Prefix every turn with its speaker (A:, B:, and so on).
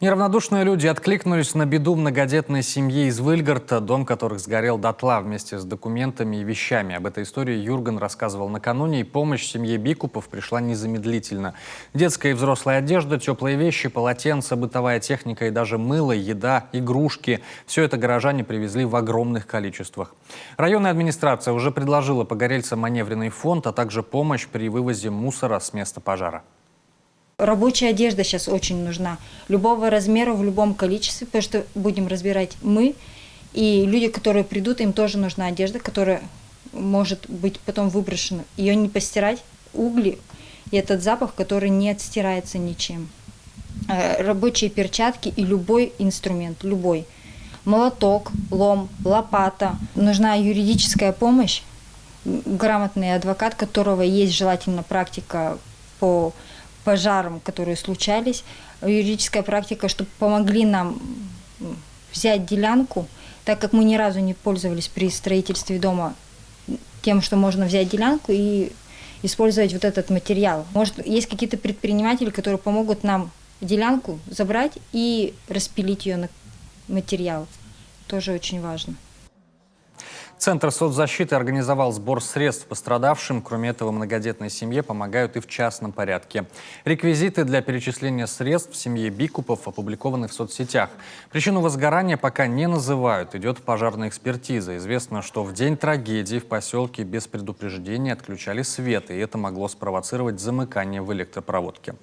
A: Неравнодушные люди откликнулись на беду многодетной семьи из Выльгарта, дом которых сгорел дотла вместе с документами и вещами. Об этой истории Юрген рассказывал накануне, и помощь семье Бикупов пришла незамедлительно. Детская и взрослая одежда, теплые вещи, полотенца, бытовая техника и даже мыло, еда, игрушки – все это горожане привезли в огромных количествах. Районная администрация уже предложила погорельцам маневренный фонд, а также помощь при вывозе мусора с места пожара.
B: Рабочая одежда сейчас очень нужна. Любого размера, в любом количестве, потому что будем разбирать мы. И люди, которые придут, им тоже нужна одежда, которая может быть потом выброшена. Ее не постирать, угли и этот запах, который не отстирается ничем. Рабочие перчатки и любой инструмент, любой. Молоток, лом, лопата. Нужна юридическая помощь, грамотный адвокат, которого есть желательно практика по пожарам, которые случались, юридическая практика, чтобы помогли нам взять делянку, так как мы ни разу не пользовались при строительстве дома тем, что можно взять делянку и использовать вот этот материал. Может, есть какие-то предприниматели, которые помогут нам делянку забрать и распилить ее на материал. Тоже очень важно.
A: Центр соцзащиты организовал сбор средств пострадавшим. Кроме этого, многодетной семье помогают и в частном порядке. Реквизиты для перечисления средств в семье Бикупов опубликованы в соцсетях. Причину возгорания пока не называют. Идет пожарная экспертиза. Известно, что в день трагедии в поселке без предупреждения отключали свет, и это могло спровоцировать замыкание в электропроводке.